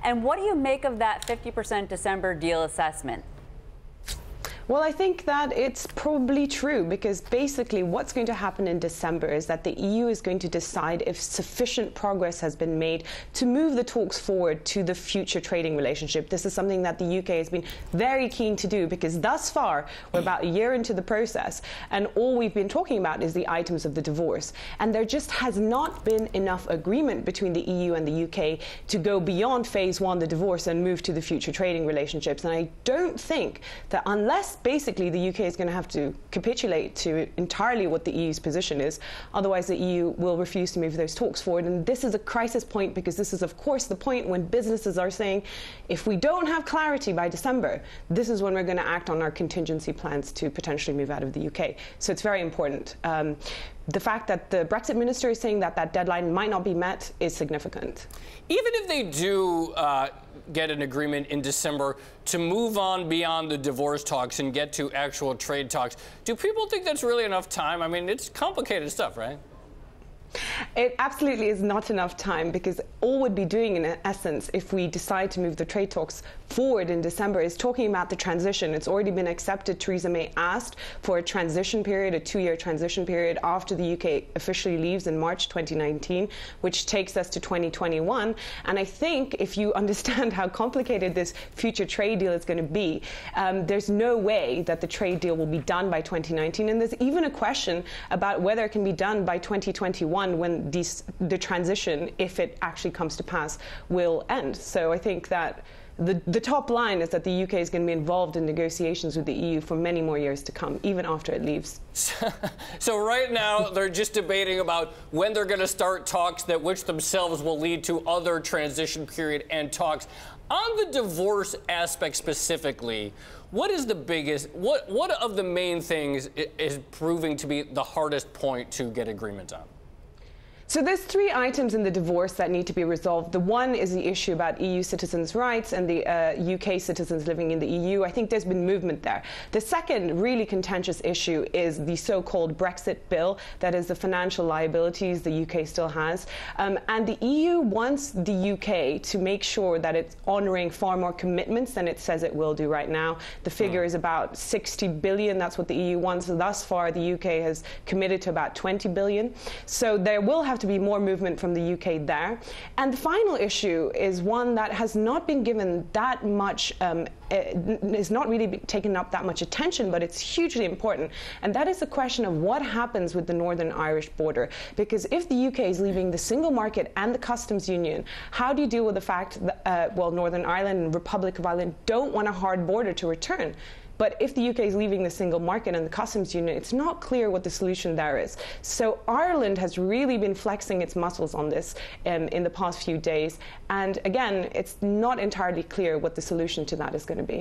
And what do you make of that 50% December deal assessment? Well, I think that it's probably true, because basically what's going to happen in December is that the EU is going to decide if sufficient progress has been made to move the talks forward to the future trading relationship. This is something that the UK has been very keen to do, because thus far we're about a year into the process and all we've been talking about is the items of the divorce. And there just has not been enough agreement between the EU and the UK to go beyond phase one, the divorce, and move to the future trading relationships. And I don't think that unless basically the UK is going to have to capitulate to entirely what the EU's position is. Otherwise, the EU will refuse to move those talks forward. And this is a crisis point, because this is, of course, the point when businesses are saying, if we don't have clarity by December, this is when we're going to act on our contingency plans to potentially move out of the UK. So it's very important. The fact that the Brexit minister is saying that that deadline might not be met is significant. Even if they do get an agreement in December to move on beyond the divorce talks and get to actual trade talks, do people think that's really enough time? I mean, it's complicated stuff, right? It absolutely is not enough time, because all we'd be doing in essence, if we decide to move the trade talks forward in December, is talking about the transition. It's already been accepted. Theresa May asked for a transition period, a 2-year transition period after the UK officially leaves in March 2019, which takes us to 2021. And I think if you understand how complicated this future trade deal is going to be, there's no way that the trade deal will be done by 2019. And there's even a question about whether it can be done by 2021, when the transition, if it actually comes to pass, will end. So I think that the top line is that the UK is going to be involved in negotiations with the EU for many more years to come, even after it leaves. So right now they're just debating about when they're going to start talks, that which themselves will lead to other transition period and talks. On the divorce aspect specifically, what is the biggest, what of the main things is proving to be the hardest point to get agreement on? So there's 3 items in the divorce that need to be resolved. The one is the issue about EU citizens' rights and the UK citizens living in the EU. I think there's been movement there. The second really contentious issue is the so-called Brexit bill, that is the financial liabilities the UK still has. And the EU wants the UK to make sure that it's honouring far more commitments than it says it will do right now. The figure is about 60 billion. That's what the EU wants. Thus far, the UK has committed to about 20 billion. So there will have to be more movement from the UK there. And the final issue is one that has not been given that much, is not really taken up that much attention, but it's hugely important. And that is the question of what happens with the Northern Irish border. Because if the UK is leaving the single market and the customs union, how do you deal with the fact that, well, Northern Ireland and Republic of Ireland don't want a hard border to return? But if the UK is leaving the single market and the customs union, it's not clear what the solution there is. So Ireland has really been flexing its muscles on this in the past few days. And again, it's not entirely clear what the solution to that is going to be.